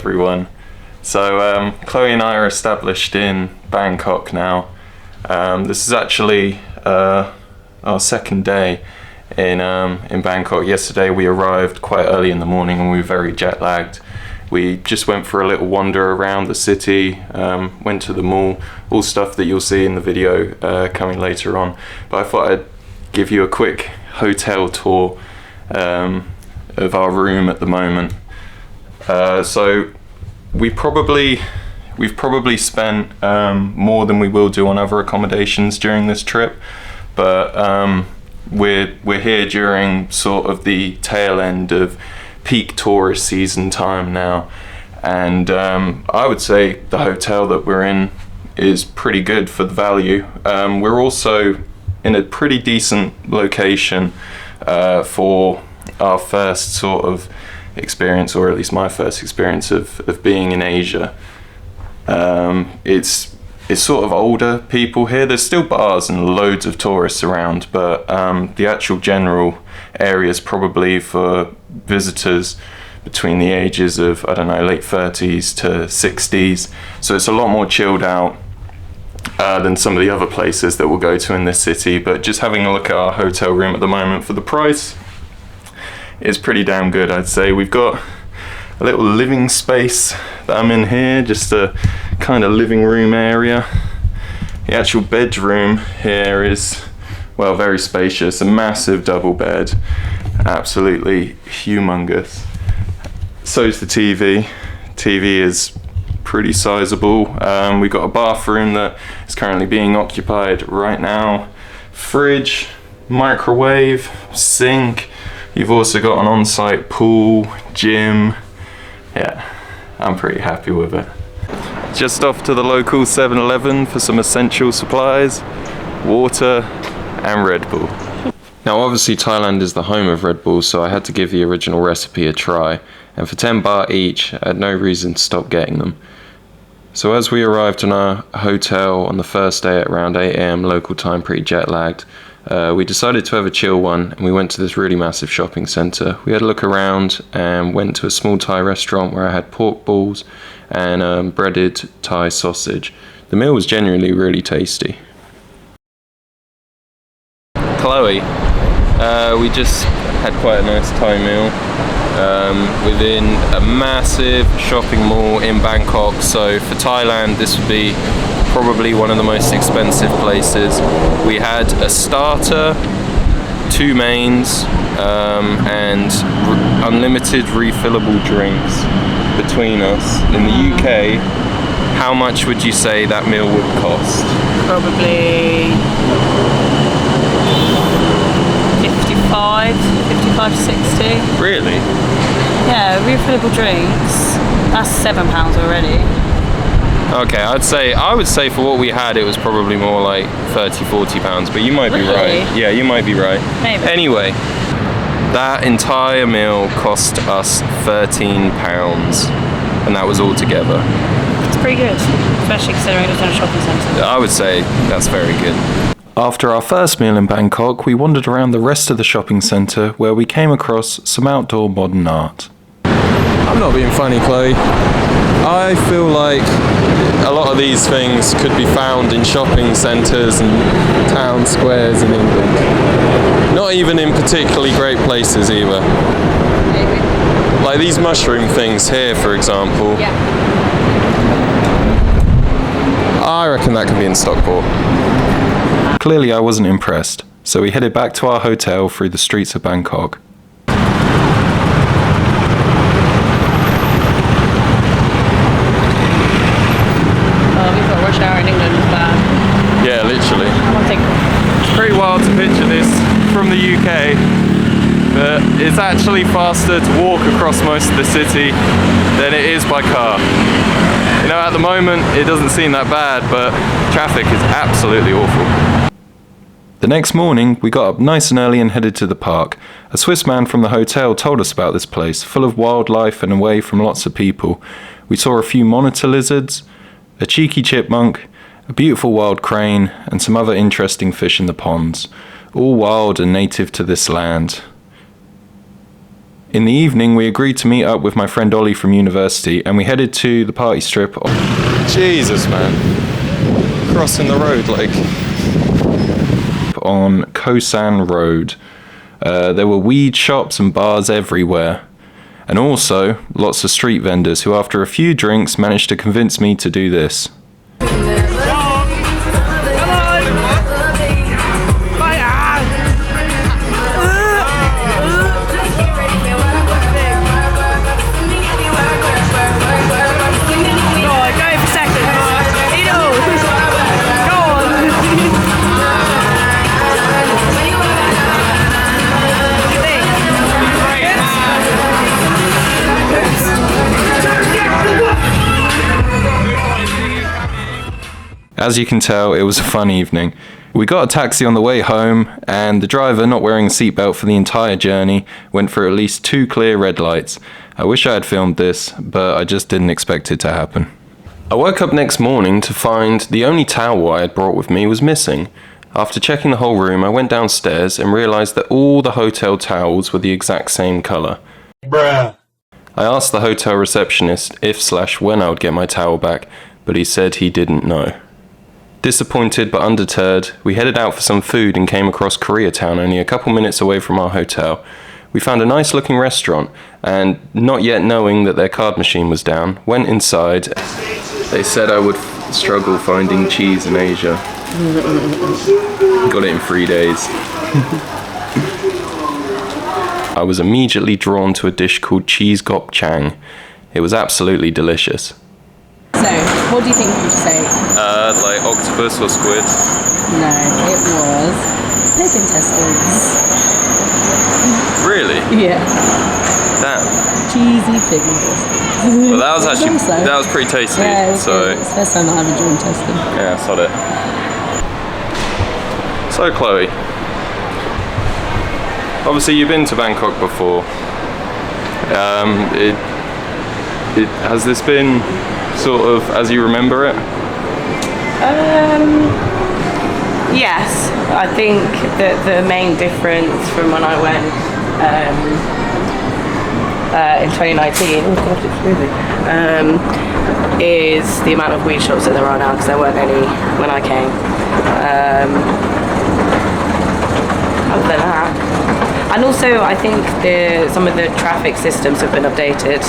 everyone. So Chloe and I are established in Bangkok now. This is actually our second day in Bangkok. Yesterday we arrived quite early in the morning and we were very jet lagged. We just went for a little wander around the city, went to the mall, all stuff that you'll see in the video coming later on. But I thought I'd give you a quick hotel tour of our room at the moment. So we've probably spent more than we will do on other accommodations during this trip, but we're here during sort of the tail end of peak tourist season time now, and I would say the hotel that we're in is pretty good for the value. We're also in a pretty decent location for our first sort of experience, or at least my first experience of being in Asia. It's sort of older people here. There's still bars and loads of tourists around, but the actual general area is probably for visitors between the ages of, I don't know, late 30s to 60s. So it's a lot more chilled out than some of the other places that we'll go to in this city. But just having a look at our hotel room at the moment, for the price, it's pretty damn good, I'd say. We've got a little living space that I'm in here, just a kind of living room area. The actual bedroom here is, well, very spacious, a massive double bed, absolutely humongous. So's the TV. TV is pretty sizable. We've got a bathroom that is currently being occupied right now. Fridge, microwave, sink. You've also got an on-site pool, gym. Yeah, I'm pretty happy with it. Just off to the local 7-Eleven for some essential supplies, water and Red Bull. Now obviously Thailand is the home of Red Bull, so I had to give the original recipe a try, and for 10 baht each, I had no reason to stop getting them. So as we arrived in our hotel on the first day at around 8 AM local time, pretty jet lagged, we decided to have a chill one, and we went to this really massive shopping centre. We had a look around and went to a small Thai restaurant where I had pork balls and breaded Thai sausage. The meal was genuinely really tasty. Chloe, we just had quite a nice Thai meal within a massive shopping mall in Bangkok. So for Thailand, this would be probably one of the most expensive places. We had a starter, 2 mains, and unlimited refillable drinks between us. In the UK, how much would you say that meal would cost? Probably 55 to 60. Really? Yeah, refillable drinks, that's £7 already. Okay, I would say for what we had, it was probably more like £30-40, but you might be right. Yeah, you might be right. Maybe. Anyway, that entire meal cost us £13, and that was all together. It's pretty good, especially considering it was in a shopping centre. I would say that's very good. After our first meal in Bangkok, we wandered around the rest of the shopping centre where we came across some outdoor modern art. I'm not being funny, Chloe. I feel like a lot of these things could be found in shopping centres and town squares in England. Not even in particularly great places either. Maybe. Like these mushroom things here, for example. Yeah. I reckon that could be in Stockport. Clearly I wasn't impressed, so we headed back to our hotel through the streets of Bangkok. Yeah, literally. It's pretty wild to picture this from the UK, but it's actually faster to walk across most of the city than it is by car. You know, at the moment it doesn't seem that bad, but traffic is absolutely awful. The next morning we got up nice and early and headed to the park. A Swiss man from the hotel told us about this place, full of wildlife and away from lots of people. We saw a few monitor lizards, a cheeky chipmunk, a beautiful wild crane, and some other interesting fish in the ponds, all wild and native to this land. In the evening, we agreed to meet up with my friend Ollie from university, and we headed to the party strip. Jesus, man. Crossing the road, like... on Khaosan Road. There were weed shops and bars everywhere. And also, lots of street vendors who, after a few drinks, managed to convince me to do this. As you can tell, it was a fun evening. We got a taxi on the way home, and the driver, not wearing a seatbelt for the entire journey, went for at least 2 clear red lights. I wish I had filmed this, but I just didn't expect it to happen. I woke up next morning to find the only towel I had brought with me was missing. After checking the whole room, I went downstairs and realised that all the hotel towels were the exact same colour. Bruh. I asked the hotel receptionist if/when I would get my towel back, but he said he didn't know. Disappointed but undeterred, we headed out for some food and came across Koreatown only a couple minutes away from our hotel. We found a nice looking restaurant and, not yet knowing that their card machine was down, went inside. They said I would struggle finding cheese in Asia. Got it in 3 days. I was immediately drawn to a dish called cheese gokchang. It was absolutely delicious. So, what do you think you should say? Like octopus or squid? No, it was pig intestines. Really? Yeah. Damn. Cheesy pig intestines. Well, that was actually, that was pretty tasty. Yeah, it was so good. It's the first time I have enjoyed intestine. Yeah, sod it. So Chloe, obviously you've been to Bangkok before. Has this been sort of as you remember it? Yes, I think that the main difference from when I went in 2019 is the amount of weed shops that there are now, because there weren't any when I came. Other than that, and also I think some of the traffic systems have been updated.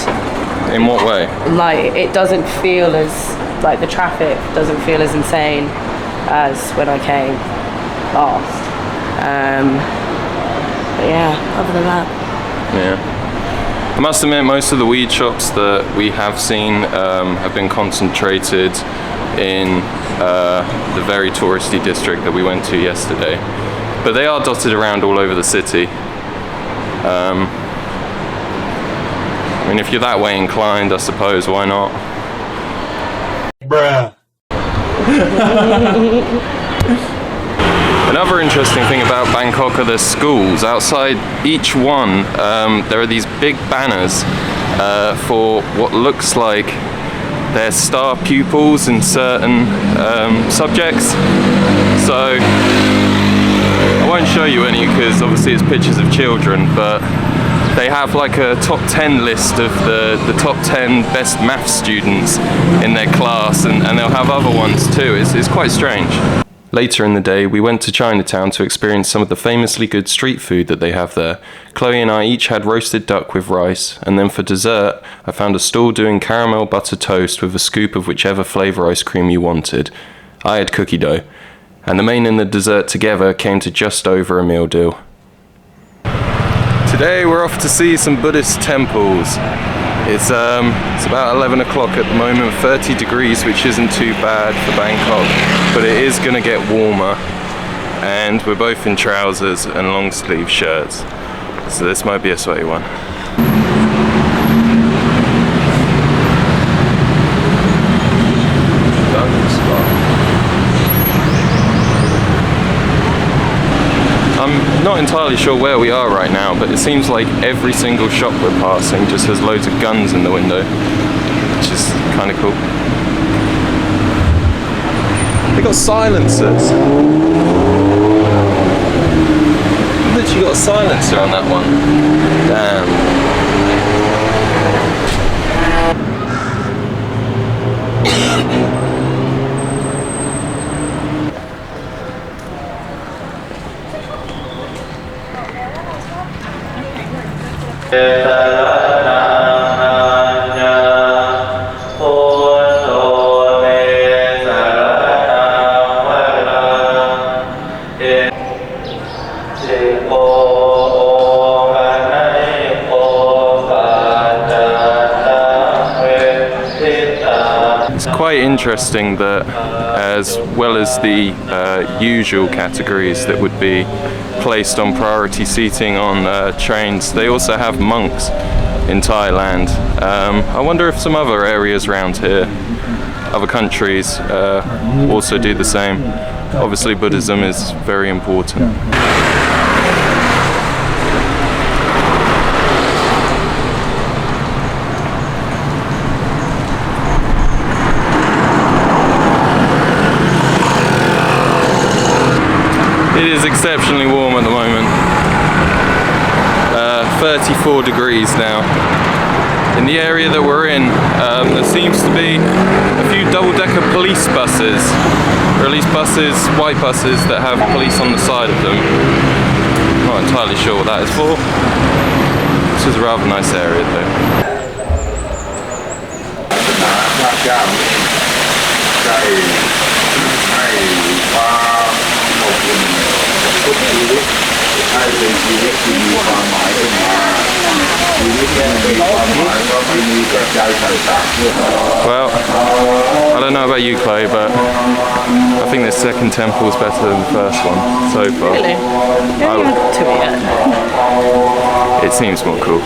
In what way? Like, it doesn't feel as, like, the traffic doesn't feel as insane as when I came last. But yeah, other than that. Yeah. I must admit, most of the weed shops that we have seen have been concentrated in the very touristy district that we went to yesterday. But they are dotted around all over the city. I mean, if you're that way inclined, I suppose, why not? Bruh. Another interesting thing about Bangkok are the schools. Outside each one, there are these big banners for what looks like their star pupils in certain subjects. So, I won't show you any because obviously it's pictures of children, but they have like a top 10 list of the top 10 best maths students in their class, and they'll have other ones too. It's quite strange. Later in the day, we went to Chinatown to experience some of the famously good street food that they have there. Chloe and I each had roasted duck with rice, and then for dessert, I found a stall doing caramel butter toast with a scoop of whichever flavour ice cream you wanted. I had cookie dough, and the main and the dessert together came to just over a meal deal. Today we're off to see some Buddhist temples. It's about 11 o'clock at the moment, 30 degrees, which isn't too bad for Bangkok, but it is going to get warmer, and we're both in trousers and long sleeve shirts, so this might be a sweaty one. I'm not entirely sure where we are right now, but it seems like every single shop we're passing just has loads of guns in the window, which is kind of cool. They got silencers. Literally got a silencer on that one. Damn. quite interesting that as well as the usual categories that would be placed on priority seating on trains, they also have monks in Thailand. I wonder if some other areas around here, other countries, also do the same. Obviously Buddhism is very important. It is exceptionally warm at the moment. 34 degrees now. In the area that we're in, there seems to be a few double-decker police buses, or at least buses, white buses that have police on the side of them. Not entirely sure what that is for. This is a rather nice area though. Well, I don't know about you, Chloe, but I think this second temple is better than the first one so far. Really? I haven't got to it yet. It seems more cool.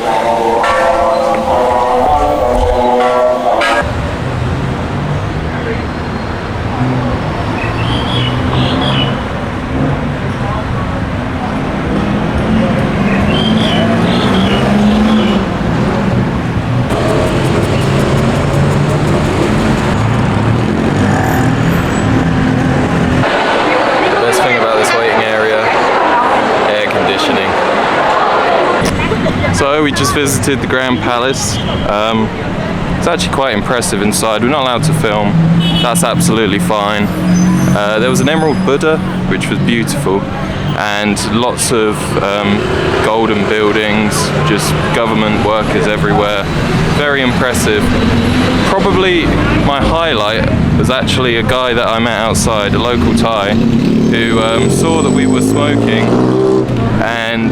So we just visited the Grand Palace. It's actually quite impressive inside. We're not allowed to film. That's absolutely fine. There was an Emerald Budda, which was beautiful, and lots of golden buildings, just government workers everywhere. Very impressive. Probably my highlight was actually a guy that I met outside, a local Thai, who saw that we were smoking and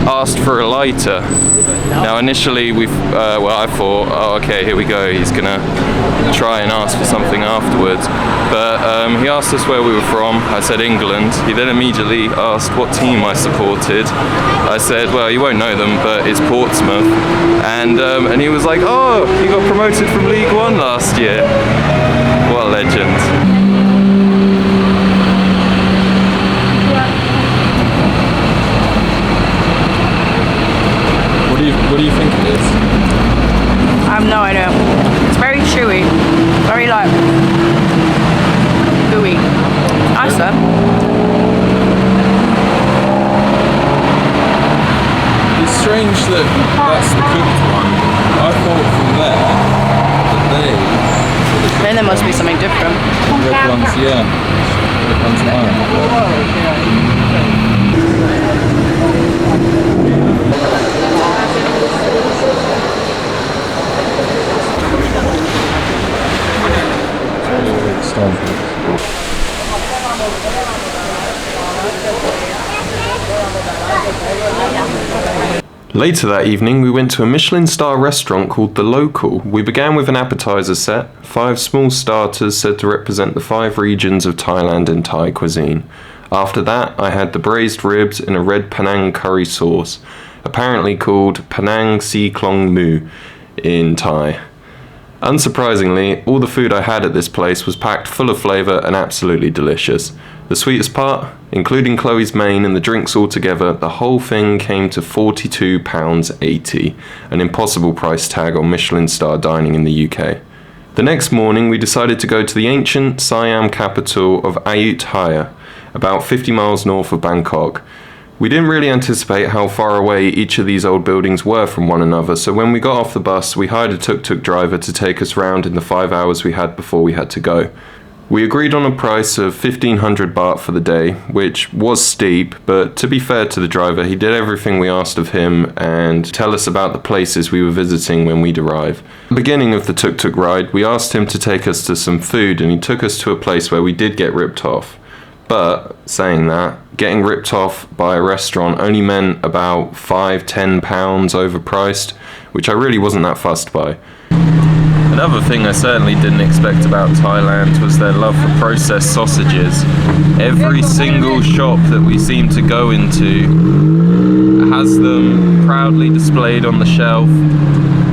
asked for a lighter. Now initially I thought, oh okay, here we go, he's gonna try and ask for something afterwards, but he asked us where we were from. I said England. He then immediately asked what team I supported. I said, well, you won't know them, but it's Portsmouth, and he was like, oh, you got promoted from League One last year. What a legend. What do you think it is? I have no idea. It's very chewy, very like gooey. Nice though. It's strange that that's the cooked one. I thought from there that Then there must be something different. red ones, yeah. Red ones mine. Later that evening, we went to a Michelin star restaurant called The Local. We began with an appetizer set, 5 small starters said to represent the 5 regions of Thailand in Thai cuisine. After that, I had the braised ribs in a red Penang curry sauce, apparently called Penang Si Klong Mu in Thai. Unsurprisingly, all the food I had at this place was packed full of flavour and absolutely delicious. The sweetest part, including Chloe's main and the drinks all together, the whole thing came to £42.80, an impossible price tag on Michelin star dining in the UK. The next morning we decided to go to the ancient Siam capital of Ayutthaya, about 50 miles north of Bangkok. We didn't really anticipate how far away each of these old buildings were from one another, so when we got off the bus we hired a tuk-tuk driver to take us round in the 5 hours we had before we had to go. We agreed on a price of 1500 baht for the day, which was steep, but to be fair to the driver, he did everything we asked of him and tell us about the places we were visiting when we'd arrive. At the beginning of the tuk-tuk ride, we asked him to take us to some food and he took us to a place where we did get ripped off. But, saying that, getting ripped off by a restaurant only meant about £5-10 overpriced, which I really wasn't that fussed by. Another thing I certainly didn't expect about Thailand was their love for processed sausages. Every single shop that we seem to go into has them proudly displayed on the shelf,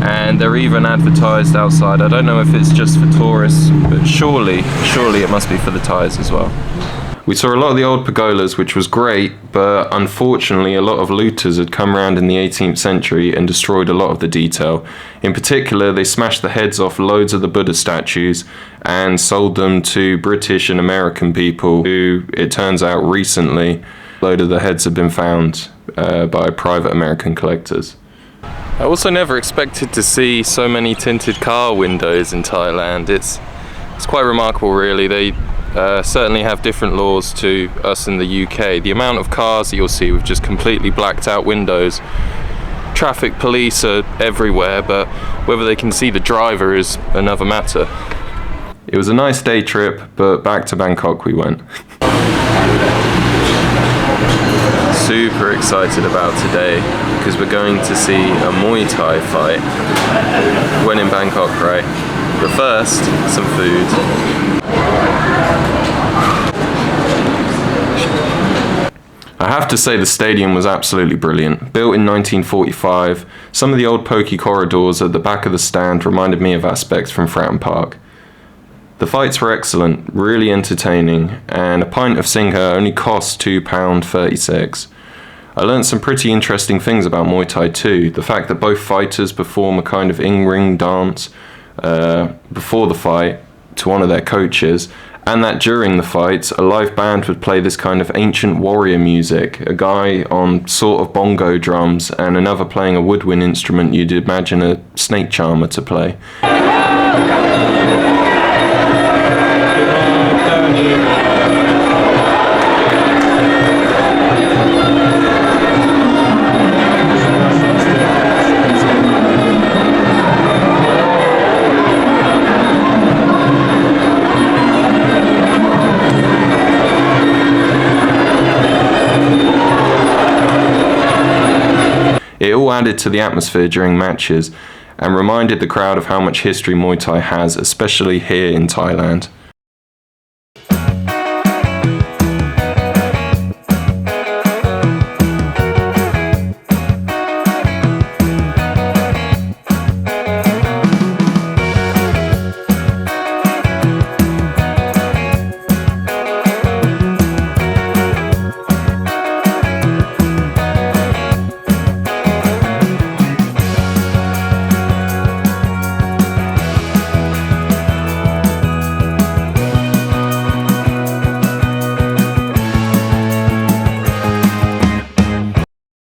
and they're even advertised outside. I don't know if it's just for tourists, but surely it must be for the Thais as well. We saw a lot of the old pergolas, which was great, but unfortunately a lot of looters had come around in the 18th century and destroyed a lot of the detail. In particular, they smashed the heads off loads of the Buddha statues and sold them to British and American people who, it turns out recently, a load of the heads have been found by private American collectors. I also never expected to see so many tinted car windows in Thailand. It's quite remarkable, really. They certainly have different laws to us in the UK. The amount of cars that you'll see with just completely blacked out windows. Traffic police are everywhere, but whether they can see the driver is another matter. It was a nice day trip, but back to Bangkok we went. Super excited about today because we're going to see a Muay Thai fight when in Bangkok, right? But first, some food. I have to say the stadium was absolutely brilliant. Built in 1945, some of the old pokey corridors at the back of the stand reminded me of aspects from Fratton Park. The fights were excellent, really entertaining, and a pint of Singha only cost £2.36. I learnt some pretty interesting things about Muay Thai too. The fact that both fighters perform a kind of in-ring dance before the fight to one of their coaches, and that during the fights a live band would play this kind of ancient warrior music, a guy on sort of bongo drums and another playing a woodwind instrument you'd imagine a snake charmer to play. It all added to the atmosphere during matches and reminded the crowd of how much history Muay Thai has, especially here in Thailand.